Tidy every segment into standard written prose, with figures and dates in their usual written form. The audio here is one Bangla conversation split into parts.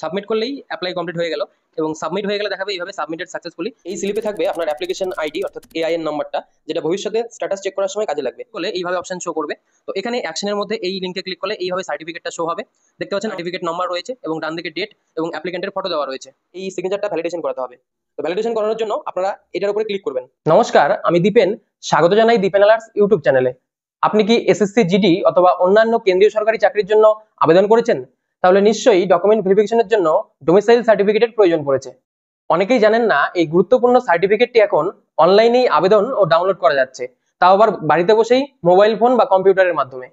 সাবমিট করলেই অ্যাপ্লাই কমপ্লিট হয়ে গেল এবং সাবমিট হয়ে গেলে দেখাবে এইভাবে সাবমিটেড সাকসেসফুলি। এই স্লিপে থাকবে আপনার অ্যাপ্লিকেশন আইডি অর্থাৎ এআই এর নাম্বারটা, যেটা ভবিষ্যতে স্ট্যাটাস চেক করার সময় কাজে লাগবে। বলে এইভাবে অপশন শো করবে। তো এখানে অ্যাকশনের মধ্যে এই লিঙ্কে ক্লিক করলে এইভাবে সার্টিফিকেটটা শো হবে। দেখতে পাচ্ছেন সার্টিফিকেট নাম্বার রয়েছে এবং ডান দিকে ডেট এবং অ্যাপ্লিকেন্টের ফটো দেওয়া রয়েছে। এই সিগনেচারটা ভ্যালিডেশন করাতে হবে। তো ভ্যালিডেশন করানোর জন্য আপনারা এটার উপরে ক্লিক করবেন। নমস্কার, আমি দীপেন। স্বাগত জানাই দীপেন আলার্টস ইউটিউব চ্যানেলে। আপনি কি এসএসসি জিডি অথবা অন্যান্য কেন্দ্রীয় সরকারি চাকরির জন্য আবেদন করেছেন? তাহলে নিশ্চয়ই ডকুমেন্ট ভেরিফিকেশনের জন্য ডোমিসাইল সার্টিফিকেটের প্রয়োজন পড়েছে। অনেকেই জানেন না এই গুরুত্বপূর্ণ সার্টিফিকেটটি এখন অনলাইনেই আবেদন ও ডাউনলোড করা যাচ্ছে, তাও আবার বাড়িতে বসেই মোবাইল ফোন বা কম্পিউটারের মাধ্যমে।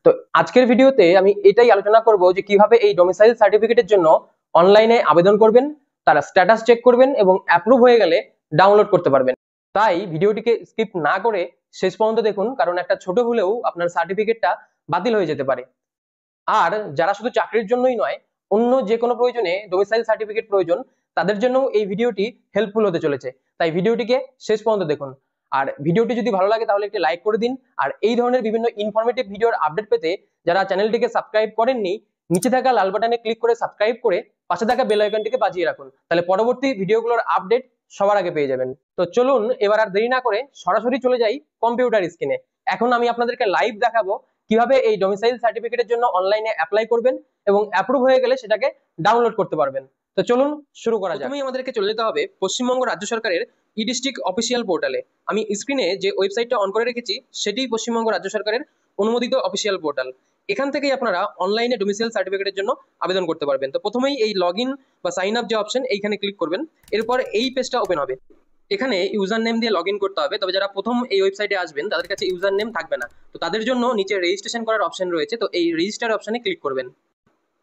তো আজকের ভিডিওতে আমি এটাই আলোচনা করব যে কিভাবে এই ডোমিসাইল সার্টিফিকেটের জন্য অনলাইনে আবেদন করবেন, তারা স্ট্যাটাস চেক করবেন এবং অ্যাপ্রুভ হয়ে গেলে ডাউনলোড করতে পারবেন। তাই ভিডিওটিকে স্কিপ না করে শেষ পর্যন্ত দেখুন, কারণ একটা ছোট ভুলেও আপনার সার্টিফিকেটটা বাতিল হয়ে যেতে পারে। আর যারা শুধু চাকরির জন্যই নয়, অন্য যে কোনো প্রয়োজনে ডোমিসাইল সার্টিফিকেট প্রয়োজন, তাদের জন্য এই ভিডিওটি হেল্পফুল হতে চলেছে। তাই ভিডিওটিকে শেষ পর্যন্ত দেখুন। আর ভিডিওটি যদি ভালো লাগে তাহলে একটি লাইক করে দিন। আর এই ধরনের বিভিন্ন ইনফরমেটিভ ভিডিওর আপডেট পেতে যারা চ্যানেলটিকে সাবস্ক্রাইব করেননি, নিচে থাকা লাল বাটনে ক্লিক করে সাবস্ক্রাইব করে পাশে থাকা বেল আইকনটিকে বাজিয়ে রাখুন, তাহলে পরবর্তী ভিডিওগুলোর আপডেট সবার আগে পেয়ে যাবেন। তো চলুন এবার আর দেরি না করে সরাসরি চলে যাই কম্পিউটার স্ক্রিনে। এখন আমি আপনাদেরকে লাইভ দেখাবো কিভাবে এই ডোমিসাইল সার্টিফিকেটের জন্য অনলাইনে অ্যাপ্লাই করবেন এবং অ্যাপ্রুভ হয়ে গেলে সেটাকে ডাউনলোড করতে পারবেন। তো চলুন শুরু করা যাক। প্রথমেই আমাদেরকে চলে যেতে হবে পশ্চিমবঙ্গ রাজ্য সরকারের ই ডিস্ট্রিক্ট অফিসিয়াল পোর্টালে। আমি স্ক্রিনে যে ওয়েবসাইটটা অন করে রেখেছি সেটি পশ্চিমবঙ্গ রাজ্য সরকারের অনুমোদিত অফিসিয়াল পোর্টাল। এখান থেকেই আপনারা অনলাইনে ডোমিসাইল সার্টিফিকেটের জন্য আবেদন করতে পারবেন। তো প্রথমেই এই লগ ইন বা সাইন আপ যে অপশন, এইখানে ক্লিক করবেন। এরপর এই পেজটা ওপেন হবে। এখানে ইউজার নেম দিয়ে লগ ইন করতে হবে। তবে যারা প্রথম এই ওয়েবসাইটে আসবেন তাদের কাছে ইউজার নেম থাকবে না, তো তাদের জন্য নিচে রেজিস্ট্রেশন করার অপশন রয়েছে। তো এই রেজিস্টার অপশনে ক্লিক করবেন।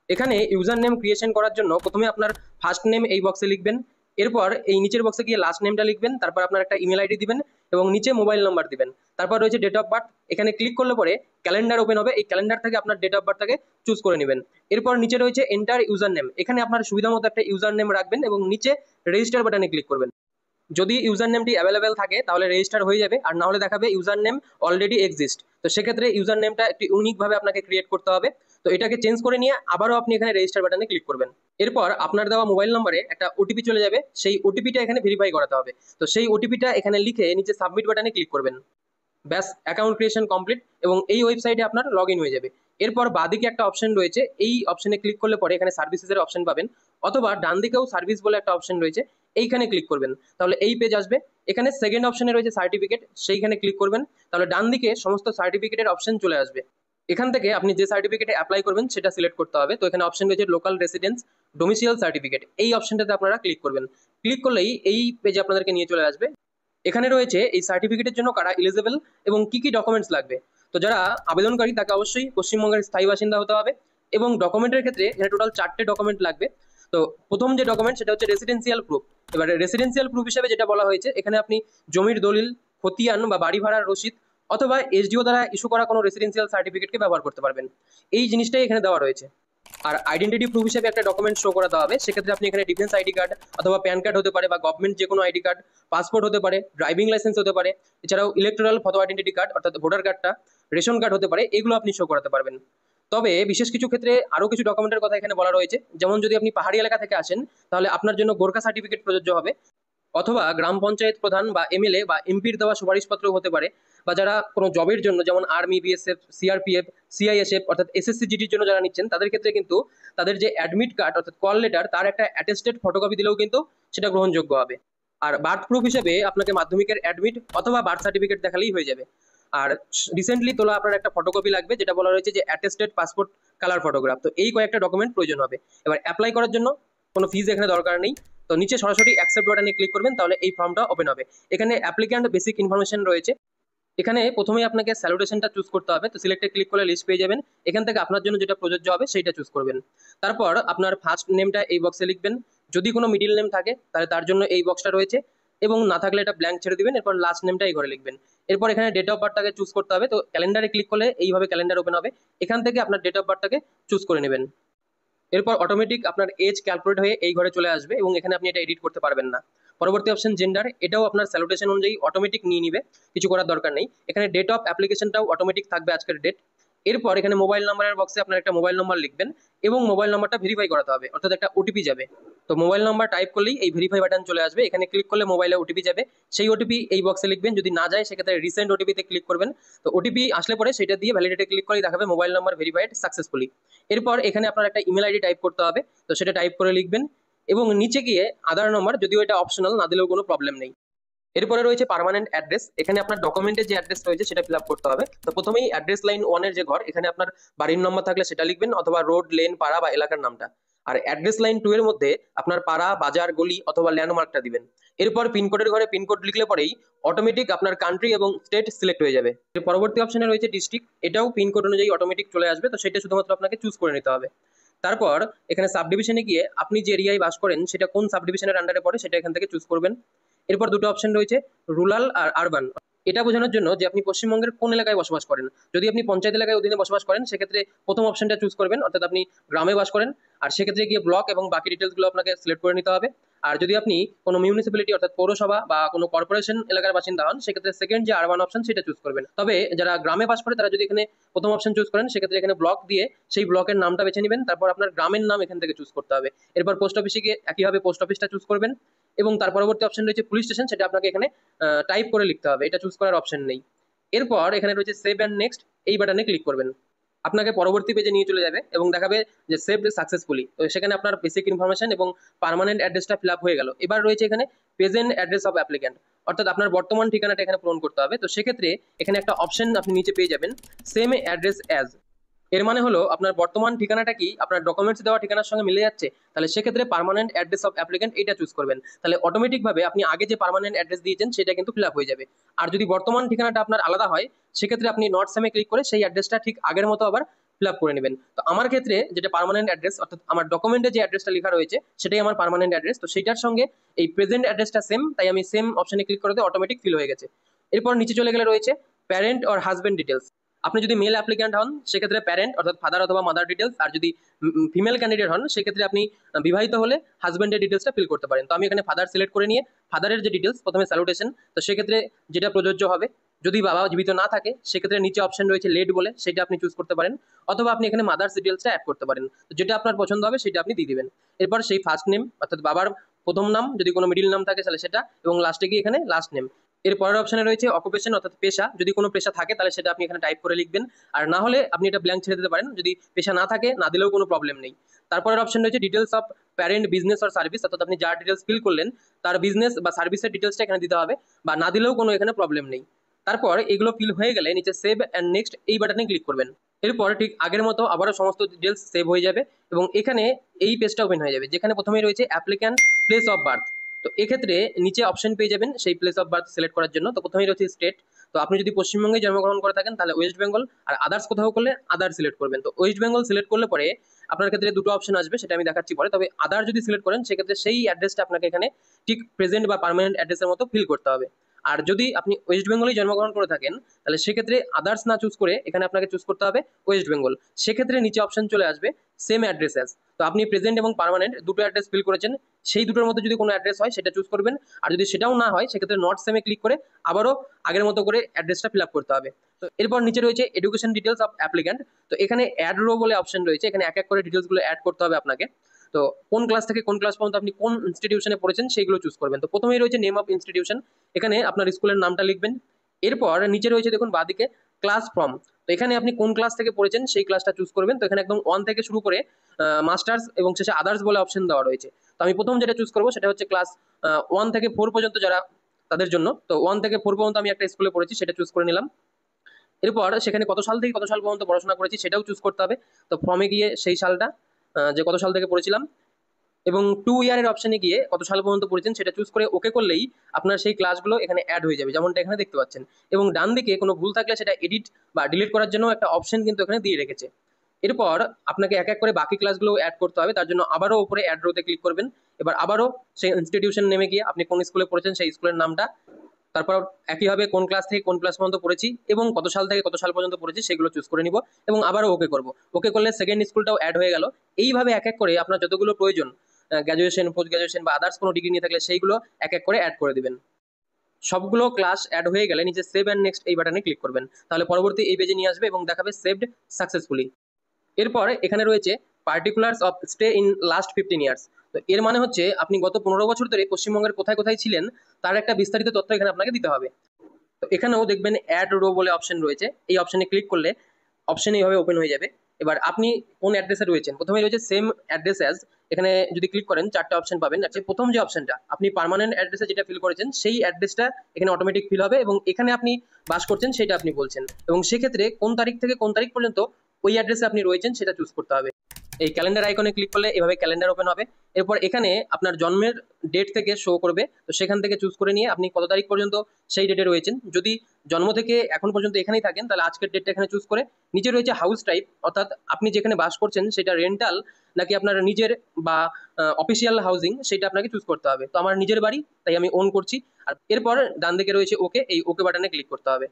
এখানে ইউজার নেম ক্রিয়েশন করার জন্য প্রথমে আপনার ফার্স্ট নেম এই বক্সে লিখবেন। এরপর এই নিচের বক্সে গিয়ে লাস্ট নেমটা লিখবেন। তারপর আপনার একটা ইমেল আইডি দিবেন এবং নিচে মোবাইল নাম্বার দিবেন। তারপর রয়েছে ডেট অফ বার্থ। এখানে ক্লিক করলে পরে ক্যালেন্ডার ওপেন হবে। এই ক্যালেন্ডার থেকে আপনার ডেট অফ বার্থটাকে চুজ করে নেবেন। এরপর নিচে রয়েছে এন্টার ইউজার নেম। এখানে আপনার সুবিধা মতো একটা ইউজার নেম রাখবেন এবং নিচে রেজিস্টার বাটনে ক্লিক করবেন। যদি ইউজার নেমটি অ্যাভেলেবেল থাকে তাহলে রেজিস্টার হয়ে যাবে, আর না হলে দেখাবে ইউজার নেম অলরেডি এক্সিস্ট। তো সেক্ষেত্রে ইউজার নেমটা একটি ইউনিক ভাবে আপনাকে ক্রিয়েট করতে হবে। তো এটাকে চেঞ্জ করে নিয়ে আবারও আপনি এখানে রেজিস্টার বাটনে ক্লিক করবেন। এরপর আপনার দেওয়া মোবাইল নম্বরে একটা ওটিপি চলে যাবে, সেই ওটিপিটা এখানে ভেরিফাই করাতে হবে। তো সেই ওটিপিটা এখানে লিখে নিচে সাবমিট বাটনে ক্লিক করবেন। ব্যাস, অ্যাকাউন্ট ক্রিয়েশন কমপ্লিট এবং এই ওয়েবসাইটে আপনার লগ ইন হয়ে যাবে। এরপর বাঁদিকে একটা অপশন রয়েছে, এই অপশনে ক্লিক করলে পরে এখানে সার্ভিসেসের অপশন পাবেন, অথবা ডান দিকেও সার্ভিস বলে একটা অপশন রয়েছে, এইখানে ক্লিক করবেন। তাহলে এই পেজ আসবে। এখানে সেকেন্ড অপশনে রয়েছে সার্টিফিকেট, সেইখানে ক্লিক করবেন। তাহলে ডান দিকে সমস্ত সার্টিফিকেটের অপশন চলে আসবে। এখান থেকে আপনি যে সার্টিফিকেটে অ্যাপ্লাই করবেন সেটা সিলেক্ট করতে হবে। তো এখানে অপশন রয়েছে লোকাল রেসিডেন্স ডোমিসিয়াল সার্টিফিকেট, এই অপশনটাতে আপনারা ক্লিক করবেন। ক্লিক করলেই এই পেজে আপনাদেরকে নিয়ে চলে আসবে। এখানে রয়েছে এই সার্টিফিকেটের জন্য কারা এলিজিবল এবং কি কি ডকুমেন্টস লাগবে। তো যারা আবেদনকারী তাকে অবশ্যই পশ্চিমবঙ্গের স্থায়ী বাসিন্দা হতে হবে এবং ডকুমেন্টের ক্ষেত্রে এখানে টোটাল 4টে ডকুমেন্ট লাগবে। তো প্রথম যে ডকুমেন্ট সেটা হচ্ছে রেসিডেন্সিয়াল প্রুফ। এবারে রেসিডেন্সিয়াল প্রুফ হিসেবে যেটা বলা হয়েছে, এখানে আপনি জমির দলিল, খতিয়ান বা বাড়ি ভাড়ার রসিদ অথবা এসডিও দ্বারা ইস্যু করা কোনো রেসিডেন্সিয়াল সার্টিফিকেটকে ব্যবহার করতে পারবেন। এই জিনিসটাই এখানে দেওয়া রয়েছে। আর আইডেন্টিটি প্রুফ হিসেবে একটা ডকুমেন্ট শো করাতে হবে। সেক্ষেত্রে আপনি এখানে ডিফেন্স আইডি কার্ড অথবা প্যান কার্ড হতে পারে, বা গভর্নমেন্ট যে কোনো আইডি কার্ড, পাসপোর্ট হতে পারে, ড্রাইভিং লাইসেন্স হতে পারে, এছাড়াও ইলেকট্রাল ফটো আইডেন্টিটি কার্ড অর্থাৎ ভোটার কার্ডটা, রেশন কার্ড হতে পারে, এগুলো আপনি শো করাতে পারবেন। তবে বিশেষ কিছু ক্ষেত্রে আরও কিছু ডকুমেন্টের কথা এখানে বলা রয়েছে। যেমন যদি আপনি পাহাড়ি এলাকা থেকে আসেন তাহলে আপনার জন্য গোর্খা সার্টিফিকেট প্রযোজ্য হবে, অথবা গ্রাম পঞ্চায়েত প্রধান বা এমএলএ বা এমপির দেওয়া সুপারিশপত্র হতে পারে, বা যারা কোনো জবের জন্য যেমন আর্মি, বিএসএফ, সিআরপিএফ, সিআইএসএফ অর্থাৎ এসএসসি জিডির জন্য যারা নিচ্ছেন তাদের ক্ষেত্রে কিন্তু তাদের যে অ্যাডমিট কার্ড অর্থাৎ কল লেটার তার একটা অ্যাটেস্টেড ফটোকপি দিলেও কিন্তু সেটা গ্রহণযোগ্য হবে। আর বার্থ প্রুফ হিসেবে আপনাকে মাধ্যমিকের অ্যাডমিট অথবা বার্থ সার্টিফিকেট দেখালেই হয়ে যাবে। আর রিসেন্টলি তোলা আপনার একটা ফটোকপি লাগবে, যেটা বলা রয়েছে যে অ্যাটেস্টেড পাসপোর্ট কালার ফটোগ্রাফ। তো এই কয়েকটা ডকুমেন্ট প্রয়োজন হবে। এবার অ্যাপ্লাই করার জন্য কোনো ফিজ এখানে দরকার নেই। তো নিচে সরাসরি অ্যাকসেপ্ট বাটনে ক্লিক করবেন, তাহলে এই ফর্মটা ওপেন হবে। এখানে অ্যাপ্লিক্যান্ট বেসিক ইনফরমেশন রয়েছে। এখানে প্রথমেই আপনাকে স্যালুটেশনটা চুজ করতে হবে। তো সিলেক্টে ক্লিক করলে লিস্ট পেয়ে যাবেন। এখান থেকে আপনার জন্য যেটা প্রযোজ্য হবে সেইটা চুজ করবেন। তারপর আপনার ফার্স্ট নেমটা এই বক্সে লিখবেন। যদি কোনো মিডিল নেম থাকে তাহলে তার জন্য এই বক্সটা রয়েছে, এবং না থাকলে এটা ব্ল্যাঙ্ক ছেড়ে দিবেন। এরপর লাস্ট নেমটা এই ঘরে লিখবেন। এরপর এখানে ডেট অফ বার্থটাকে চুজ করতে হবে। তো ক্যালেন্ডারে ক্লিক করলে এইভাবে ক্যালেন্ডার ওপেন হবে। এখান থেকে আপনার ডেট অফ বার্থটাকে চুজ করে নেবেন। এরপর অটোমেটিক আপনার এজ ক্যালকুলেট হয়ে এই ঘরে চলে আসবে এবং এখানে আপনি এটা এডিট করতে পারবেন না। পরবর্তী অপশন জেন্ডার, এটাও আপনার স্যালুটেশন অনুযায়ী অটোমেটিক নিয়ে নিবে, কিছু করার দরকার নেই। এখানে ডেট অফ অ্যাপ্লিকেশনটাও অটোমেটিক থাকবে, আজকের ডেট। এরপর এখানে মোবাইল নাম্বারের বক্সে আপনার একটা মোবাইল নাম্বার লিখবেন এবং মোবাইল নাম্বারটা ভেরিফাই করাতে হবে, অর্থাৎ একটা ওটিপি যাবে। তো মোবাইল নাম্বার টাইপ করলেই এই ভেরিফাই বাটন চলে আসবে, এখানে ক্লিক করলে মোবাইলে ওটিপি যাবে, সেই ওটিপি এই বক্সে লিখবেন। যদি না যায় সেক্ষেত্রে রিসেন্ট ওটিপিতে ক্লিক করবেন। তো ওটিপি আসলে পরে সেটা দিয়ে ভ্যালিডেটে ক্লিক করেই দেখাবে মোবাইল নাম্বার ভেরিফাইড সাকসেসফুলি। এরপর এখানে আপনার একটা ইমেল আইডি টাইপ করতে হবে, তো সেটা টাইপ করে লিখবেন এবং নিচে গিয়ে আধার নম্বর, যদিও এটা অপশনাল, না দিলেও কোনো প্রবলেম নেই। এরপরে রয়েছে পার্মানেন্ট অ্যাড্রেস, এখানে আপনার ডকুমেন্টের যে অ্যাড্রেস রয়েছে সেটা ফিল আপ করতে হবে। তো প্রথমেই অ্যাড্রেস লাইন 1 এর যে ঘর, এখানে আপনার বাড়ির নম্বর থাকলে সেটা লিখবেন, অথবা রোড, লেন, পাড়া বা এলাকার নামটা। আর অ্যাড্রেস লাইন 2 এর মধ্যে আপনার পাড়া, বাজার, গলি অথবা ল্যান্ডমার্কটা দিবেন। এরপর পিনকোডের ঘরে পিনকোড লিখলে পরেই অটোমেটিক আপনার কান্ট্রি এবং স্টেট সিলেক্ট হয়ে যাবে। এর পরবর্তী অপশনে রয়েছে ডিস্ট্রিক্ট, এটাও পিনকোড অনুযায়ী অটোমেটিক চলে আসবে, তো সেটা শুধুমাত্র আপনাকে চুজ করে নিতে হবে। তারপর এখানে সাবডিভিশনে গিয়ে আপনি যে এরিয়ায় বাস করেন সেটা কোন সাবডিভিশনের আন্ডারে পড়ে সেটা এখান থেকে চুজ করবেন। এরপর দুটো অপশন রয়েছে, রুরাল আর আরবান। এটা বোঝানোর জন্য যে আপনি পশ্চিমবঙ্গের কোন এলাকায় বসবাস করেন। যদি আপনি পঞ্চায়েত এলাকায় অধীনে বসবাস করেন সেক্ষেত্রে প্রথম অপশনটা চুজ করবেন, অর্থাৎ আপনি গ্রামে বাস করেন, আর সেক্ষেত্রে গিয়ে ব্লক এবং বাকি ডিটেলসগুলো আপনাকে সিলেক্ট করে নিতে হবে। আর যদি আপনি কোনো মিউনিসিপ্যালিটি অর্থাৎ পৌরসভা বা কোনো কর্পোরেশন এলাকার বাসিন্দা হন সেক্ষেত্রে সেকেন্ড যে আরবান অপশন সেটা চুজ করবেন। তবে যারা গ্রামে বাস করে তারা যদি এখানে প্রথম অপশন চুজ করেন সেক্ষেত্রে এখানে ব্লক দিয়ে সেই ব্লকের নামটা বেছে নেবেন, তারপর আপনার গ্রামের নাম এখান থেকে চুজ করতে হবে। এরপর পোস্ট অফিসে গিয়ে একইভাবে পোস্ট অফিসটা চুজ করবেন এবং তার পরবর্তী অপশন রয়েছে পুলিশ স্টেশন, সেটা আপনাকে এখানে টাইপ করে লিখতে হবে, এটা চুজ করার অপশন নেই। এরপর এখানে রয়েছে সেভ অ্যান্ড নেক্সট, এই বাটনে ক্লিক করবেন। আপনাকে পরবর্তী পেজে নিয়ে চলে যাবে এবং দেখাবে যে সেভড সাকসেসফুলি। তো সেখানে আপনার বেসিক ইনফরমেশন এবং পার্মানেন্ট অ্যাড্রেসটা ফিল আপ হয়ে গেল। এবার রয়েছে এখানে প্রেজেন্ট অ্যাড্রেস অফ অ্যাপ্লিক্যান্ট, অর্থাৎ আপনার বর্তমান ঠিকানাটা এখানে পূরণ করতে হবে। তো সেক্ষেত্রে এখানে একটা অপশন আপনি নিচে পেয়ে যাবেন, সেম অ্যাড্রেস অ্যাজ। এর মানে হলো আপনার বর্তমান ঠিকানাটা কি আপনার ডকুমেন্টস দেওয়া ঠিকানার সঙ্গে মিলে যাচ্ছে, তাহলে সেক্ষেত্রে পার্মানেন্ট অ্যাড্রেস অফ অ্যাপ্লিক্যান্ট এটা চুজ করবেন। তাহলে অটোমেটিক ভাবে আপনি আগে যে পার্মানেন্ট অ্যাড্রেস দিয়েছেন সেটা কিন্তু ফিল আপ হয়ে যাবে। আর যদি বর্তমান ঠিকানাটা আপনার আলাদা হয় সেক্ষেত্রে আপনি নট সেমে ক্লিক করে সেই অ্যাড্রেসটা ঠিক আগের মতো আবার ফিল আপ করে নেবেন। তো আমার ক্ষেত্রে যেটা পার্মানেন্ট অ্যাড্রেস, অর্থাৎ আমার ডকুমেন্টে যে অ্যাড্রেসটা লেখা রয়েছে সেটাই আমার পার্মানেন্ট অ্যাড্রেস, তো সেইটার সঙ্গে এই প্রেজেন্ট অ্যাড্রেসটা সেম, তাই আমি সেম অপশনে ক্লিক করে অটোমেটিক ফিল হয়ে গেছে। এরপর নিচে চলে গেলে রয়েছে প্যারেন্ট অর হাজবেন্ড ডিটেলস। আপনি যদি মেল অ্যাপ্লিক্যান্ট হন সেক্ষেত্রে প্যারেন্ট অর্থাৎ ফাদার অথবা মাদার ডিটেলস, আর যদি ফিমেল ক্যান্ডিডেট হন সেক্ষেত্রে আপনি বিবাহিত হলে হাজবেন্ডের ডিটেলসটা ফিল করতে পারেন। তো আমি এখানে ফাদার সিলেক্ট করে নিয়ে ফাদারের যে ডিটেলস, প্রথমে স্যালুটেশন, তো সেক্ষেত্রে যেটা প্রযোজ্য হবে, যদি বাবা জীবিত না থাকে সেক্ষেত্রে নিচে অপশন রয়েছে লেট বলে, সেটা আপনি চুজ করতে পারেন, অথবা আপনি এখানে মাদার্স ডিটেলসটা অ্যাড করতে পারেন। তো যেটা আপনার পছন্দ হবে সেটা আপনি দিয়ে দিবেন। এরপর সেই ফার্স্ট নেম অর্থাৎ বাবার প্রথম নাম, যদি কোনো মিডিল নাম থাকে তাহলে সেটা, এবং লাস্টে গিয়ে এখানে লাস্ট নেম। এর পরের অপশনে রয়েছে অকুপেশন অর্থাৎ পেশা, যদি কোনো পেশা থাকে তাহলে সেটা আপনি এখানে টাইপ করে লিখবেন, আর না হলে আপনি এটা ব্ল্যাঙ্ক ছেড়ে দিতে পারেন, যদি পেশা না থাকে না দিলেও কোনো প্রবলেম নেই। তারপরের অপশন রয়েছে details of parent business or service, অর্থাৎ আপনি যার ডিটেলস ফিল করলেন তার বিজনেস বা সার্ভিসের ডিটেলসটা এখানে দিতে হবে, বা না দিলেও কোনো এখানে প্রবলেম নেই। তারপর এগুলো ফিল হয়ে গেলে নিচে সেভ অ্যান্ড নেক্সট এই বাটনে ক্লিক করবেন। এরপর ঠিক আগের মতো আবারও সমস্ত ডিটেলস সেভ হয়ে যাবে এবং এখানে এই পেজটা ওপেন হয়ে যাবে যেখানে প্রথমেই রয়েছে অ্যাপ্লিক্যান্ট প্লেস অফ বার্থ। তো এক্ষেত্রে নিচে অপশন পেয়ে যাবেন সেই প্লেস অফ বার্থ সিলেক্ট করার জন্য। তো প্রথমেই রয়েছে স্টেট, তো আপনি যদি পশ্চিমবঙ্গে জন্মগ্রহণ করে থাকেন তাহলে ওয়েস্ট বেঙ্গল, আর আদার্স কোথাও করলে আদার সিলেক্ট করবেন। তো ওয়েস্ট বেঙ্গল সিলেক্ট করলে পরে আপনার ক্ষেত্রে দুটো অপশন আসবে, সেটা আমি দেখাচ্ছি পরে। তবে আদার যদি সিলেক্ট করেন সেক্ষেত্রে সেই অ্যাড্রেসটা আপনাকে এখানে ঠিক প্রেজেন্ট বা পার্মানেন্ট অ্যাড্রেসের মতো ফিল করতে হবে। আর যদি আপনি ওয়েস্ট বেঙ্গলেই জন্মগ্রহণ করে থাকেন তাহলে সেক্ষেত্রে আদার্স না চুজ করে এখানে আপনাকে চুজ করতে হবে ওয়েস্ট বেঙ্গল। সেক্ষেত্রে নিচে অপশন চলে আসবে সেম অ্যাড্রেস অ্যাজ। তো আপনি প্রেজেন্ট এবং পার্মানেন্ট দুটো অ্যাড্রেস ফিল করেছেন, সেই দুটোর মধ্যে যদি কোনো অ্যাড্রেস হয় সেটা চুজ করবেন, আর যদি সেটাও না হয় সেক্ষেত্রে নট সেমে ক্লিক করে আবারও আগের মতো করে অ্যাড্রেসটা ফিল আপ করতে হবে। তো এরপর নিচে রয়েছে এডুকেশন ডিটেলস অফ অ্যাপ্লিক্যান্ট। তো এখানে অ্যাড রো বলে অপশন রয়েছে, এখানে এক এক করে ডিটেলসগুলো অ্যাড করতে হবে আপনাকে। তো কোন ক্লাস থেকে কোন ক্লাস পর্যন্ত আপনি কোন ইনস্টিটিউশনে পড়েছেন সেইগুলো চুজ করবেন। তো প্রথমেই রয়েছে নেম অফ ইনস্টিটিউশন, এখানে আপনার স্কুলের নামটা লিখবেন। এরপর নিচে রয়েছে দেখুন বাঁদিকে ক্লাস ফ্রম, তো এখানে আপনি কোন ক্লাস থেকে পড়েছেন সেই ক্লাসটা চুজ করবেন। তো এখানে একদম 1 থেকে শুরু করে মাস্টার্স এবং শেষে আদার্স বলে অপশন দেওয়া রয়েছে। তো আমি প্রথম যেটা চুজ করবো সেটা হচ্ছে ক্লাস 1 থেকে 4 পর্যন্ত যারা তাদের জন্য। তো 1 থেকে 4 পর্যন্ত আমি একটা স্কুলে পড়েছি সেটা চুজ করে নিলাম। এরপর সেখানে কত সাল থেকে কত সাল পর্যন্ত পড়াশোনা করেছি সেটাও চুজ করতে হবে। তো ফর্মে গিয়ে সেই সালটা যে কত সাল থেকে পড়েছিলাম এবং 2 ইয়ারের অপশনে গিয়ে কত সাল পর্যন্ত পড়েছেন সেটা চুজ করে ওকে করলেই আপনার সেই ক্লাসগুলো এখানে অ্যাড হয়ে যাবে, যেমনটা এখানে দেখতে পাচ্ছেন। এবং ডান দিকে কোনো ভুল থাকলে সেটা এডিট বা ডিলিট করার জন্য একটা অপশন কিন্তু এখানে দিয়ে রেখেছে। এরপর আপনাকে এক এক করে বাকি ক্লাসগুলো অ্যাড করতে হবে, তার জন্য আবারও উপরে অ্যাড রোতে ক্লিক করবেন। এবার আবারও সেই ইনস্টিটিউশন নেমে গিয়ে আপনি কোন স্কুলে পড়েছেন সেই স্কুলের নামটা, তারপর একইভাবে কোন ক্লাস থেকে কোন ক্লাস পর্যন্ত পড়েছি এবং কত সাল থেকে কত সাল পর্যন্ত পড়েছি সেগুলো চুজ করে নিব এবং আবারও ওকে করব। ওকে করলে সেকেন্ড স্কুলটাও অ্যাড হয়ে গেল। এইভাবে এক এক করে আপনার যতগুলো প্রয়োজন, গ্র্যাজুয়েশন, পোস্ট গ্র্যাজুয়েশন বা আদার্স কোনো ডিগ্রি নিয়ে থাকলে সেইগুলো এক এক করে অ্যাড করে দিবেন। সবগুলো ক্লাস অ্যাড হয়ে গেলে নিচে সেভ অ্যান্ড নেক্সট এই বাটনে ক্লিক করবেন, তাহলে পরবর্তী এই পেজে নিয়ে আসবে এবং দেখাবে সেভড সাকসেসফুলি। এরপর এখানে রয়েছে particulars of stay in last 15 years. তো এর মানে হচ্ছে আপনি গত 15 বছর ধরে পশ্চিমবঙ্গের কোথায় কোথায় ছিলেন তার একটা বিস্তারিত তথ্য এখানে আপনাকে দিতে হবে। তো এখানেও দেখবেন অ্যাড রো বলে অপশন রয়েছে, এই অপশনে ক্লিক করলে অপশন এইভাবে ওপেন হয়ে যাবে। এবার আপনি কোন অ্যাড্রেসে রয়েছেন, প্রথমে রয়েছে সেম অ্যাড্রেস অ্যাজ, এখানে যদি ক্লিক করেন 4টে অপশন পাবেন। আচ্ছা, প্রথম যে অপশনটা আপনি পার্মানেন্ট অ্যাড্রেসে যেটা ফিল করেছেন সেই অ্যাড্রেসটা এখানে অটোমেটিক ফিল হবে এবং এখানে আপনি বাস করছেন সেটা আপনি বলছেন, এবং সেক্ষেত্রে কোন তারিখ থেকে কোন তারিখ পর্যন্ত ওই অ্যাড্রেসে আপনি রয়েছেন সেটা চুজ করতে হবে। এই ক্যালেন্ডার আইকনে ক্লিক করলে এভাবে ক্যালেন্ডার ওপেন হবে। এরপর এখানে আপনার জন্মের ডেট থেকে শো করবে, তো সেখান থেকে চুজ করে নিয়ে আপনি কত তারিখ পর্যন্ত সেই ডেটে রয়েছেন। যদি জন্ম থেকে এখন পর্যন্ত এখানেই থাকেন তাহলে আজকের ডেটটা এখানে চুজ করে, নিচে রয়েছে হাউস টাইপ, অর্থাৎ আপনি যেখানে বাস করছেন সেটা রেন্টাল নাকি আপনার নিজের বা অফিসিয়াল হাউজিং, সেটা আপনাকে চুজ করতে হবে। তো আমার নিজের বাড়ি, তাই আমি ওন করছি। আর এরপর ডান দিকে রয়েছে ওকে, এই ওকে বাটনে ক্লিক করতে হবে,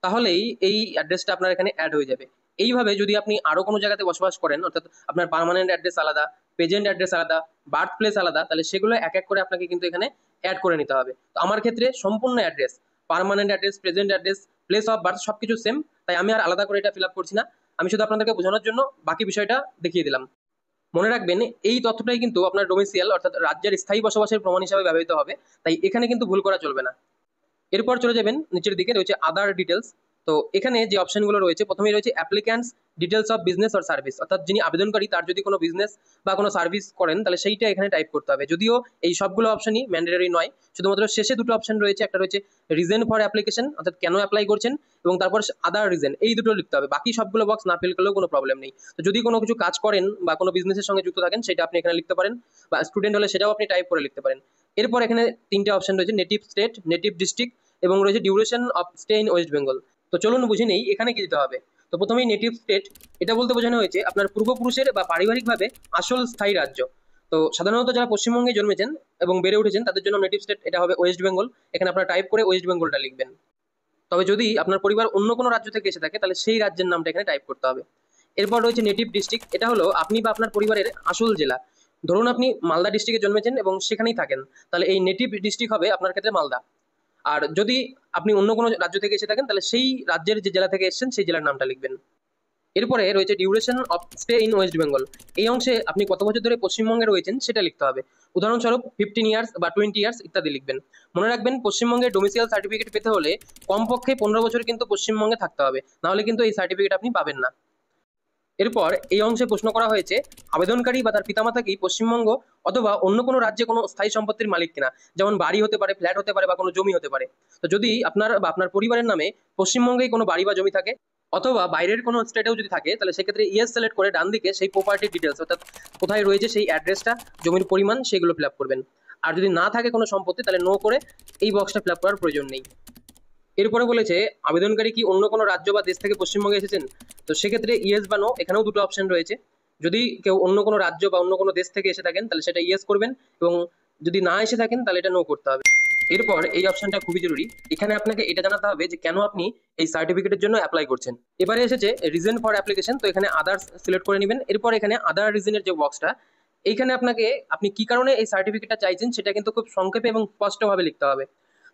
তাহলেই এই অ্যাড্রেসটা আপনার এখানে অ্যাড হয়ে যাবে। এইভাবে যদি আপনি আরো কোনো জায়গাতে বসবাস করেন, অর্থাৎ আপনার পার্মানেন্ট অ্যাড্রেস আলাদা, প্রেজেন্ট অ্যাড্রেস আলাদা, বার্থ প্লেস আলাদা, তাহলে সেগুলো এক এক করে আপনাকে কিন্তু এখানে অ্যাড করে নিতে হবে। তো আমার ক্ষেত্রে সম্পূর্ণ address, permanent address, present address, place of birth সবকিছু সেম, তাই আমি আর আলাদা করে এটা ফিল আপ করছি না। আমি শুধু আপনাদেরকে বোঝানোর জন্য বাকি বিষয়টা দেখিয়ে দিলাম। মনে রাখবেন এই তথ্যটাই কিন্তু আপনার ডোমিসিয়াল অর্থাৎ রাজ্যের স্থায়ী বসবাসের প্রমাণ হিসাবে ব্যবহৃত হবে, তাই এখানে কিন্তু ভুল করা চলবে না। এরপর চলে যাবেন নিচের দিকে, রয়েছে আদার ডিটেলস। তো এখানে যে অপশনগুলো রয়েছে, প্রথমেই রয়েছে applicants details of business or service, অর্থাৎ যিনি আবেদনকারী তার যদি কোনো বিজনেস বা কোনো সার্ভিস করেন তাহলে সেইটা এখানে টাইপ করতে হবে। যদিও এই সবগুলো অপশনই ম্যান্ডেটরি নয়, শুধুমাত্র শেষে দুটো অপশন রয়েছে, একটা রয়েছে রিজন ফর অ্যাপ্লিকেশন অর্থাৎ কেন অ্যাপ্লাই করছেন, এবং তারপর আদার রিজন, এই দুটো লিখতে হবে। বাকি সবগুলো বক্স না ফিল করলেও কোনো প্রবলেম নেই। তো যদি কোনো কিছু কাজ করেন বা কোনো বিজনেসের সঙ্গে যুক্ত থাকেন সেটা আপনি এখানে লিখতে পারেন, বা স্টুডেন্ট হলে সেটাও আপনি টাইপ করে লিখতে পারেন। এরপর এখানে তিনটে অপশন রয়েছে, নেটিভ স্টেট, নেটিভ ডিস্ট্রিক্ট এবং রয়েছে duration of stay in West Bengal. তো চলুন বুঝে নেই এখানে কি দিতে হবে। তো প্রথমেই নেটিভ স্টেট, এটা বলতে বোঝানো হয়েছে আপনার পূর্বপুরুষের বা পারিবারিকভাবে আসল স্থায়ী রাজ্য। তো সাধারণত যারা পশ্চিমবঙ্গে জন্মেছেন এবং বেড়ে উঠেছেন তাদের জন্য নেটিভ স্টেট এটা হবে ওয়েস্ট বেঙ্গল, এখানে আপনারা টাইপ করে ওয়েস্ট বেঙ্গলটা লিখবেন। তবে যদি আপনার পরিবার অন্য কোনো রাজ্য থেকে এসে থাকে তাহলে সেই রাজ্যের নামটা এখানে টাইপ করতে হবে। এরপর রয়েছে নেটিভ ডিস্ট্রিক্ট, এটা হলো আপনি বা আপনার পরিবারের আসল জেলা। ধরুন আপনি মালদা ডিস্ট্রিক্টে জন্মেছেন এবং সেখানেই থাকেন, তাহলে এই নেটিভ ডিস্ট্রিক্ট হবে আপনার ক্ষেত্রে মালদা। আর যদি আপনি অন্য কোনো রাজ্য থেকে এসে থাকেন তাহলে সেই রাজ্যের যে জেলা থেকে এসেছেন সেই জেলার নামটা লিখবেন। এরপরে রয়েছে duration of stay in West Bengal, এই অংশে আপনি কত বছর ধরে পশ্চিমবঙ্গে রয়েছেন সেটা লিখতে হবে। উদাহরণস্বরূপ 15 ইয়ার্স বা 20 ইয়ার্স ইত্যাদি লিখবেন। মনে রাখবেন পশ্চিমবঙ্গের ডোমিসিয়াল সার্টিফিকেট পেতে হলে কমপক্ষে 15 বছর কিন্তু পশ্চিমবঙ্গে থাকতে হবে, নাহলে কিন্তু এই সার্টিফিকেট আপনি পাবেন না। এরপর এই অংশে প্রশ্ন করা হয়েছে আবেদনকারী বা তার পিতামাতা কি পশ্চিমবঙ্গ অথবা অন্য কোনো রাজ্যে কোনো স্থায়ী সম্পত্তির মালিক কিনা, যেমন বাড়ি হতে পারে, ফ্ল্যাট হতে পারে বা কোনো জমি হতে পারে। তো যদি আপনার বা আপনার পরিবারের নামে পশ্চিমবঙ্গেই কোনো বাড়ি বা জমি থাকে অথবা বাইরের কোনো স্টেটেও যদি থাকে তাহলে সেক্ষেত্রে ইয়েস সিলেক্ট করে ডান দিকে সেই প্রপার্টি ডিটেলস অর্থাৎ কোথায় রয়েছে সেই অ্যাড্রেসটা, জমির পরিমাণ, সেগুলো ফিল আপ করবেন। আর যদি না থাকে কোনো সম্পত্তি তাহলে নো করে এই বক্সটা ফিল আপ করার প্রয়োজন নেই। এরপরে বলেছে আবেদনকারী কি অন্য কোনো রাজ্য বা দেশ থেকে পশ্চিমবঙ্গে এসেছেন, তো সেক্ষেত্রে ইয়েস বা নো, এখানেও দুটো অপশন রয়েছে। যদি কেউ অন্য কোনো রাজ্য বা অন্য কোনো দেশ থেকে এসে থাকেন তাহলে সেটা ইয়েস করবেন, এবং যদি না এসে থাকেন তাহলে এটা নো করতে হবে। এরপর এই অপশনটা খুবই জরুরি, এখানে আপনাকে এটা জানাতে হবে যে কেন আপনি এই সার্টিফিকেটের জন্য অ্যাপ্লাই করছেন। এবারে এসেছে রিজন ফর অ্যাপ্লিকেশন, তো এখানে আদার্স সিলেক্ট করে নেবেন। এরপর এখানে আদার রিজনের যে বক্সটা, এইখানে আপনাকে আপনি কি কারণে এই সার্টিফিকেটটা চাইছেন সেটা কিন্তু খুব সংক্ষেপে এবং স্পষ্টভাবে লিখতে হবে।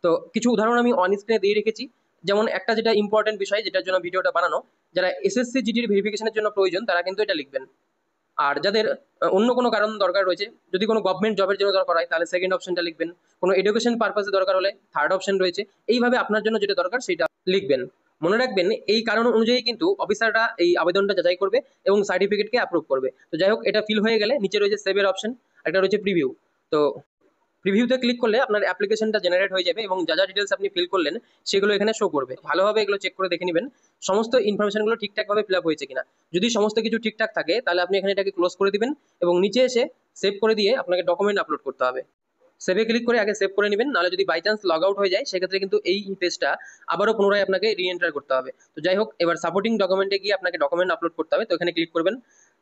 তো কিছু উদাহরণ আমি অন স্ক্রিনে দিয়ে রেখেছি, যেমন একটা যেটা ইম্পর্টেন্ট বিষয় যেটার জন্য ভিডিওটা বানানো, যারা এসএসসি জিডির ভেরিফিকেশনের জন্য প্রয়োজন তারা কিন্তু এটা লিখবেন। আর যাদের অন্য কোনো কারণ দরকার রয়েছে, যদি কোনো গভর্নমেন্ট জবের জন্য দরকার হয় তাহলে সেকেন্ড অপশনটা লিখবেন, কোনো এডুকেশন পারপাসে দরকার হলে থার্ড অপশন রয়েছে। এইভাবে আপনার জন্য যেটা দরকার সেটা লিখবেন। মনে রাখবেন এই কারণ অনুযায়ী কিন্তু অফিসাররা এই আবেদনটা যাচাই করবে এবং সার্টিফিকেটকে অ্যাপ্রুভ করবে। তো যাই হোক, এটা ফিল হয়ে গেলে নিচে রয়েছে সেভের অপশন, একটা রয়েছে প্রিভিউ। তো প্রিভিউতে ক্লিক করলে আপনার অ্যাপ্লিকেশনটা জেনারেট হয়ে যাবে এবং যা যা ডিটেলস আপনি ফিল করলেন সেগুলো এখানে শো করবে। ভালোভাবে এগুলো চেক করে দেখে নেবেন সমস্ত ইনফরমেশনগুলো ঠিকঠাকভাবে ফিল আপ হয়েছে কিনা। যদি সমস্ত কিছু ঠিকঠাক থাকে তাহলে আপনি এখানে এটাকে ক্লোজ করে দিবেন এবং নিচে এসে সেভ করে দিয়ে আপনাকে ডকুমেন্ট আপলোড করতে হবে। সেভে ক্লিক করে আগে সেভ করে নেবেন, নাহলে যদি বাই চান্স লগ আউট হয়ে যায় সেক্ষেত্রে কিন্তু এই পেজটা আবারও পুনরায় আপনাকে রি এন্টার করতে হবে। তো যাই হোক, এবার সাপোর্টিং ডকুমেন্টে গিয়ে আপনাকে ডকুমেন্ট আপলোড করতে হবে, তো এখানে ক্লিক করবেন।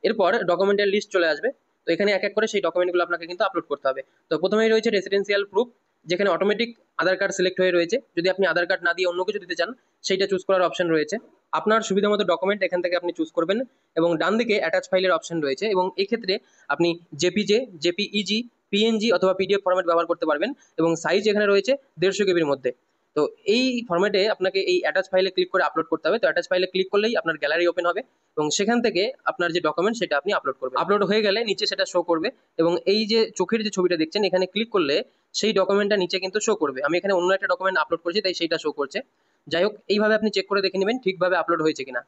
এরপর ডকুমেন্টের লিস্ট চলে আসবে, তো এখানে এক এক করে সেই ডকুমেন্টগুলো আপনাকে কিন্তু আপলোড করতে হবে। তো প্রথমেই রয়েছে রেসিডেন্সিয়াল প্রুফ, যেখানে অটোমেটিক আধার কার্ড সিলেক্ট হয়ে রয়েছে। যদি আপনি আধার কার্ড না দিয়ে অন্য কিছু দিতে চান সেইটা চুজ করার অপশন রয়েছে। আপনার সুবিধা মতো ডকুমেন্ট এখান থেকে আপনি চুজ করবেন এবং ডান দিকে অ্যাটাচ ফাইলের অপশন রয়েছে, এবং এই ক্ষেত্রে আপনি জেপিজে, জেপিইজি, পিএনজি অথবা পিডিএফ ফরম্যাট ব্যবহার করতে পারবেন এবং সাইজ এখানে রয়েছে 150 কেবির মধ্যে। তো এই ফরম্যাটে আপনাকে এই অ্যাটাচ ফাইলে ক্লিক করে আপলোড করতে হবে। তো অ্যাটাচ ফাইলে ক্লিক করলেই আপনার গ্যালারি ওপেন হবে এবং সেখান থেকে আপনার যে ডকুমেন্ট সেটা আপনি আপলোড করবেন। আপলোড হয়ে গেলে নিচে সেটা শো করবে এবং এই যে চোখের যে ছবিটা দেখছেন এখানে ক্লিক করলে সেই ডকুমেন্টটা নিচে কিন্তু শো করবে। আমি এখানে অন্য একটা ডকুমেন্ট আপলোড করেছি তাই সেইটা শো করছে। যাই হোক, এইভাবে আপনি চেক করে দেখে নেবেন ঠিকভাবে আপলোড হয়েছে কিনা।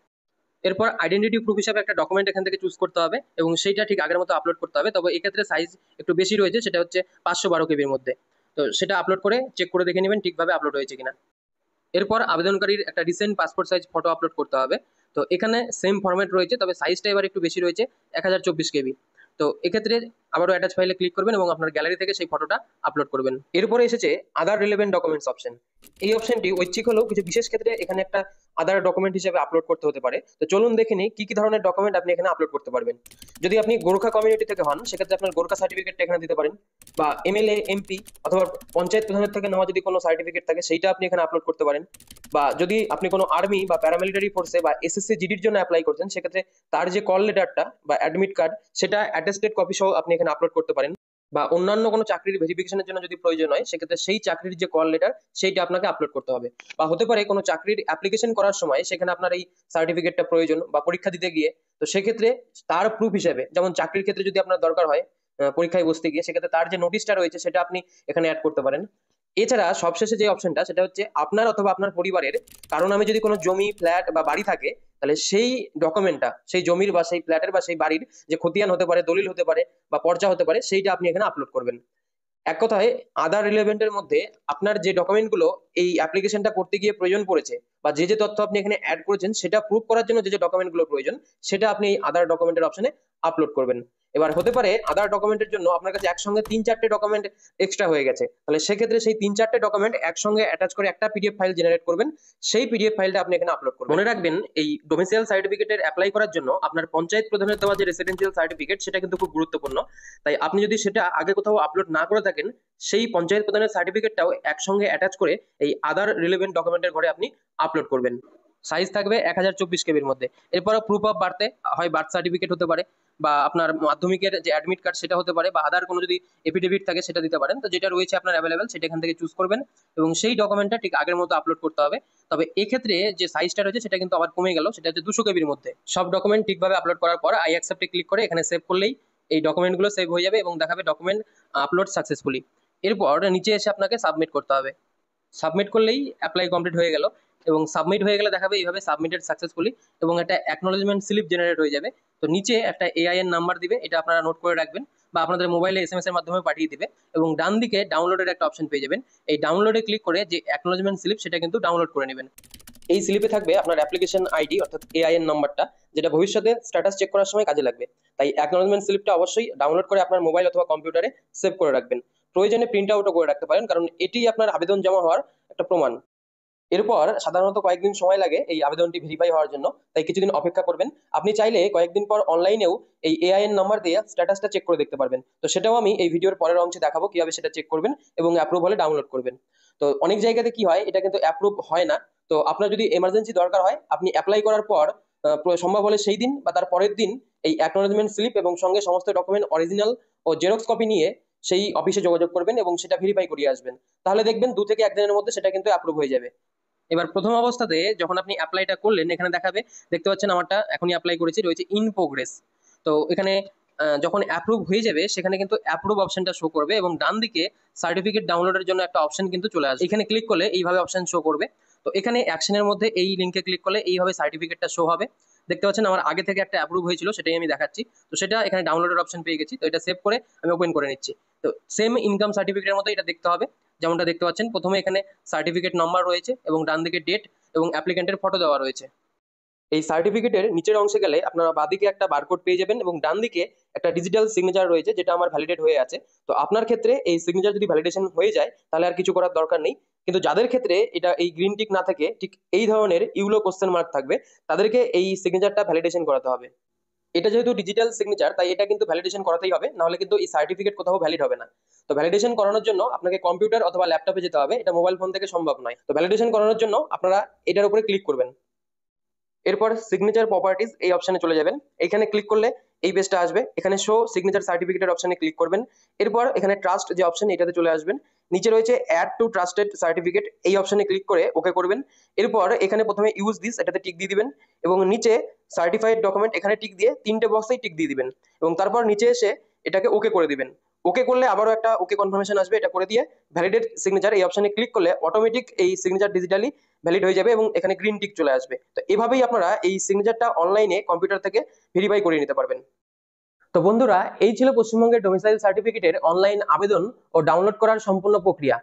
এরপর আইডেন্টিটি প্রুফ হিসাবে একটা ডকুমেন্ট এখান থেকে চুজ করতে হবে এবং সেইটা ঠিক আগের মতো আপলোড করতে হবে। তবে এক্ষেত্রে সাইজ একটু বেশি রয়েছে, সেটা হচ্ছে 512 কেবির মধ্যে। তো সেটা আপলোড করে চেক করে দেখে নেবেন ঠিকভাবে আপলোড হয়েছে কিনা। এরপর আবেদনকারীর একটা recent passport size photo upload করতে হবে। তো এখানে সেম ফরম্যাট রয়েছে, তবে সাইজটা এবার একটু বেশি রয়েছে, 1024 কেবি। তো এক্ষেত্রে আবারও অ্যাটাচ ফাইলে ক্লিক করবেন এবং আপনার গ্যালারি থেকে সেই ফটোটা আপলোড করবেন। এরপরে এসেছে আদার রিলেভেন্ট ডকুমেন্টস অপশন। এই অপশনটি ঐচ্ছিক হলেও কিছু বিশেষ ক্ষেত্রে এখানে একটা আদার ডকুমেন্ট হিসেবে আপলোড করতে হতে পারে। তো চলুন দেখে নিই কি কি ধরনের ডকুমেন্ট আপনি এখানে আপলোড করতে পারবেন। যদি আপনি গোর্খা কমিউনিটি থেকে হন সেক্ষেত্রে আপনার গোর্খা সার্টিফিকেটটা এখানে দিতে পারেন, বা এমএলএ এমপি অথবা পঞ্চায়েত প্রধানের থেকে নেওয়া যদি কোনো সার্টিফিকেট থাকে সেইটা আপনি এখানে আপলোড করতে পারেন। বা যদি আপনি কোনো আর্মি বা প্যারামিলিটারি ফোর্সে বা এসএসসি জিডির জন্য অ্যাপ্লাই করছেন সেক্ষেত্রে তার যে কল লেটারটা বা অ্যাডমিট কার্ড সেটা অ্যাটেস্টেড কপি সহ আপনি এখানে আপলোড করতে পারেন। বা অন্যান্য কোনো চাকরির ভেরিফিকেশনের জন্য যদি প্রয়োজন হয় সেক্ষেত্রে সেই চাকরির যে কল লেটার সেইটা আপনাকে আপলোড করতে হবে। বা হতে পারে কোনো চাকরির অ্যাপ্লিকেশন করার সময় সেখানে আপনার এই সার্টিফিকেটটা প্রয়োজন বা পরীক্ষা দিতে গিয়ে, তো সেক্ষেত্রে তার প্রুফ হিসেবে, যেমন চাকরির ক্ষেত্রে যদি আপনার দরকার হয় পরীক্ষায় বসতে গিয়ে, সেক্ষেত্রে তার যে নোটিশটা রয়েছে সেটা আপনি এখানে অ্যাড করতে পারেন। এছাড়া সবশেষে যে অপশনটা সেটা হচ্ছে আপনার অথবা আপনার পরিবারের কারণ আমি যদি কোনো জমি, ফ্ল্যাট বা বাড়ি থাকে, তাহলে সেই ডকুমেন্টটা সেই জমির বা সেই ফ্ল্যাটের বা সেই বাড়ির যে খতিয়ান হতে পারে, দলিল হতে পারে বা পর্চা হতে পারে, সেইটা আপনি এখানে আপলোড করবেন। এক কথায় আদার রিলেভেন্টের মধ্যে আপনার যে ডকুমেন্টগুলো এই অ্যাপ্লিকেশনটা করতে গিয়ে প্রয়োজন পড়েছে বা যে যে তথ্য আপনি এখানে অ্যাড করেছেন সেটা প্রুফ করার জন্য যে যে ডকুমেন্টগুলো প্রয়োজন সেটা আপনি এই আদার ডকুমেন্টের অপশনে আপলোড করবেন। এবার হতে পারে আদার ডকুমেন্টের জন্য আপনার কাছে একসঙ্গে 3-4টে ডকুমেন্ট এক্সট্রা হয়ে গেছে, তাহলে সেক্ষেত্রে সেই 3-4টে ডকুমেন্ট একসঙ্গে অ্যাটাচ করে একটা পিডিএফ ফাইল জেনারেট করবেন। সেই পিডিএফ ফাইলটা আপনি এখানে আপলোড করবেন। মনে রাখবেন, এই ডোমিসাইল সার্টিফিকেটের অ্যাপ্লাই করার জন্য আপনার পঞ্চায়েত প্রধানের দেওয়া যে রেসিডেন্সিয়াল সার্টিফিকেট সেটা কিন্তু খুব গুরুত্বপূর্ণ। তাই আপনি যদি সেটা আগে কোথাও আপলোড না করে থাকেন, সেই পঞ্চায়েত প্রধানের সার্টিফিকেটটাও একসঙ্গে অ্যাটাচ করে এই আদার রিলেভেন্ট ডকুমেন্টের ঘরে আপনি আপলোড করবেন। সাইজ থাকবে 1024 কেবির মধ্যে। এরপরও প্রুফ অফ বার্থে হয় বার্থ সার্টিফিকেট হতে পারে, বা আপনার মাধ্যমিকের যে অ্যাডমিট কার্ড সেটা হতে পারে, বা আদার কোনো যদি এফিডেভিট থাকে সেটা দিতে পারেন। তো যেটা রয়েছে আপনার অ্যাভেলেবেল সেটা এখান থেকে চুজ করবেন এবং সেই ডকুমেন্টটা ঠিক আগের মতো আপলোড করতে হবে। তবে এক্ষেত্রে যে সাইজটা রয়েছে সেটা কিন্তু আবার কমে গেল, সেটা হচ্ছে 200 কেবির মধ্যে। সব ডকুমেন্ট ঠিকভাবে আপলোড করার পর আই অ্যাকসেপ্টে ক্লিক করে এখানে সেভ করলেই এই ডকুমেন্টগুলো সেভ হয়ে যাবে এবং দেখাবে ডকুমেন্ট আপলোড সাকসেসফুলি। এরপর নিচে এসে আপনাকে সাবমিট করতে হবে। সাবমিট করলেই অ্যাপ্লাই কমপ্লিট হয়ে গেল এবং সাবমিট হয়ে গেলে দেখাবে এইভাবে সাবমিটেড সাকসেসফুলি এবং একটা অ্যাকনোলেজমেন্ট স্লিপ জেনারেট হয়ে যাবে। তো নিচে একটা এআইএন নাম্বার দিবে, এটা আপনারা নোট করে রাখবেন বা আপনাদের মোবাইলে এসএমএস এর মাধ্যমে পাঠিয়ে দিবে এবং ডান দিকে ডাউনলোডের একটা অপশন পেয়ে যাবেন। এই ডাউনলোডে ক্লিক করে যে অ্যাকনোলেজমেন্ট স্লিপ সেটা কিন্তু ডাউনলোড করে নেবেন। এই স্লিপে থাকবে আপনার অ্যাপ্লিকেশন আইডি অর্থাৎ এআইএন নাম্বারটা, যেটা ভবিষ্যতে স্ট্যাটাস চেক করার সময় কাজে লাগবে। তাই অ্যাকনোলেজমেন্ট স্লিপটা অবশ্যই ডাউনলোড করে আপনার মোবাইল অথবা কম্পিউটারে সেভ করে রাখবেন। প্রয়োজনে প্রিন্ট আউটও করে রাখতে পারেন, কারণ এটি আপনার আবেদন জমা হওয়ার একটা প্রমাণ। এরপর সাধারণত কয়েকদিন সময় লাগে এই আবেদনটি ভেরিফাই হওয়ার জন্য, তাই কিছুদিন অপেক্ষা করবেন। আপনি চাইলে কয়েকদিন পর অনলাইনেও এই এআইএন নাম্বার দিয়ে স্ট্যাটাসটা চেক করে দেখতে পারবেন। তো সেটাও আমি এই ভিডিওর পরের অংশে দেখাবো কিভাবে সেটা চেক করবেন এবং অ্যাপ্রুভ হলে ডাউনলোড করবেন। তো অনেক জায়গাতে কি হয়, এটা কিন্তু অ্যাপ্রুভ হয় না। তো আপনার যদি এমার্জেন্সি দরকার হয়, আপনি অ্যাপ্লাই করার পর সম্ভব হলে সেই দিন বা তার পরের দিন এই অ্যাকনোলেজমেন্ট স্লিপ এবং সঙ্গে সমস্ত ডকুমেন্ট অরিজিনাল ও জেরক্স কপি নিয়ে সেই অফিসে যোগাযোগ করবেন এবং সেটা ভেরিফাই করিয়ে আসবেন। তাহলে দেখবেন 2 থেকে 1 দিনের মধ্যে সেটা কিন্তু অ্যাপ্রুভ হয়ে যাবে। এবার প্রথম অবস্থাতে যখন আপনি অ্যাপ্লাইটা করলেন এখানে দেখাবে, দেখতে পাচ্ছেন আমারটা এখনই অ্যাপ্লাই করেছি, রয়েছে ইন প্রোগ্রেস। তো এখানে যখন অ্যাপ্রুভ হয়ে যাবে সেখানে কিন্তু অ্যাপ্রুভ অপশনটা শো করবে এবং ডান দিকে সার্টিফিকেট ডাউনলোডের জন্য একটা অপশন কিন্তু চলে আসবে। এখানে ক্লিক করলে এইভাবে অপশন শো করবে। তো এখানে অ্যাকশনের মধ্যে এই লিঙ্কে ক্লিক করলে এইভাবে সার্টিফিকেটটা শো হবে। দেখতে পাচ্ছেন আমার আগে থেকে একটা অ্যাপ্রুভ হয়েছিল, সেটাই আমি দেখাচ্ছি। তো সেটা এখানে ডাউনলোডের অপশন পেয়ে গেছি, তো এটা সেভ করে আমি ওপেন করে নিচ্ছি। তো সেম ইনকাম সার্টিফিকেটের মতো এটা দেখতে হবে, যেমনটা দেখতে পাচ্ছেন। প্রথমে এখানে সার্টিফিকেট নাম্বার রয়েছে এবং ডান দিকে ডেট এবং অ্যাপ্লিকেন্টের ফটো দেওয়া রয়েছে। এই সার্টিফিকেটের নিচের অংশে গেলে আপনারা বাঁদিকে একটা বারকোড পেয়ে যাবেন এবং ডান দিকে একটা ডিজিটাল সিগনেচার রয়েছে, যেটা আমার ভ্যালিডেট হয়ে আছে। তো আপনার ক্ষেত্রে এই সিগনেচার যদি ভ্যালিডেশন হয়ে যায় তাহলে আর কিছু করার দরকার নেই, কিন্তু যাদের ক্ষেত্রে এটা এই গ্রিন টিক না থাকে, ঠিক এই ধরনের ইউলো কোশ্চেন মার্ক থাকবে, তাদেরকে এই সিগনেচারটা ভ্যালিডেশন করাতে হবে। এটা যেহেতু ডিজিটাল সিগনেচার তাই এটা কিন্তু ভ্যালিডেশন করাতেই হবে, নাহলে কিন্তু এই সার্টিফিকেট কোথাও ভ্যালিড হবে না। তো ভ্যালিডেশন করানোর জন্য আপনাকে কম্পিউটার অথবা ল্যাপটপে যেতে হবে, এটা মোবাইল ফোন থেকে সম্ভব নয়। তো ভ্যালিডেশন করানোর জন্য আপনারা এটার উপরে ক্লিক করবেন। এরপর সিগনেচার প্রপার্টিজ এই অপশনে চলে যাবেন। এখানে ক্লিক করলে এই পেজটা আসবে, এখানে শো সিগনেচার সার্টিফিকেটের অপশনে ক্লিক করবেন। এরপর এখানে ট্রাস্ট যে অপশন, এটাতে চলে আসবেন। নিচে রয়েছে অ্যাড টু ট্রাস্টেড সার্টিফিকেট, এই অপশনে ক্লিক করে ওকে করবেন। এরপর এখানে প্রথমে ইউজ দিস, এটাতে টিক দিয়ে দিবেন এবং নিচে সার্টিফাইড ডকুমেন্ট এখানে টিক দিয়ে তিনটে বক্সেই টিক দিয়ে দিবেন এবং তারপর নিচে এসে এটাকে ওকে করে দিবেন। ওকে করলে আবারও একটা ওকে কনফার্মেশন আসবে, এটা করে দিয়ে ভ্যালিডেট সিগনেচার এই অপশনে ক্লিক করলে অটোমেটিক এই সিগনেচার ডিজিটালি ভ্যালিড হয়ে যাবে এবং এখানে গ্রিন টিক চলে আসবে। তো এভাবেই আপনারা এই সিগনেচারটা অনলাইনে কম্পিউটার থেকে ভেরিফাই করে নিতে পারবেন। তো বন্ধুরা, এই ছিল পশ্চিমবঙ্গের ডোমিসাইল সার্টিফিকেটের অনলাইন আবেদন ও ডাউনলোড করার সম্পূর্ণ প্রক্রিয়া।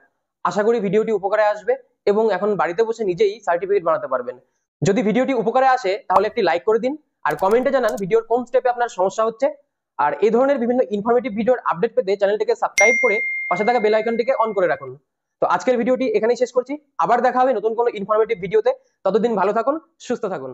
আশা করি ভিডিওটি উপকারে আসবে এবং এখন বাড়িতে বসে নিজেই সার্টিফিকেট বানাতে পারবেন। যদি ভিডিওটি উপকারে আসে তাহলে একটি লাইক করে দিন আর কমেন্টে জানান ভিডিওর কোন স্টেপে আপনার সমস্যা হচ্ছে। আর এই ধরনের বিভিন্ন ইনফরমেটিভ ভিডিওর আপডেট পেতে চ্যানেলটিকে সাবস্ক্রাইব করে পাশে থাকা বেল আইকনটিকে অন করে রাখুন। তো আজকের ভিডিওটি এখানেই শেষ করছি, আবার দেখা হবে নতুন কোনো ইনফরমেটিভ ভিডিওতে। ততদিন ভালো থাকুন, সুস্থ থাকুন।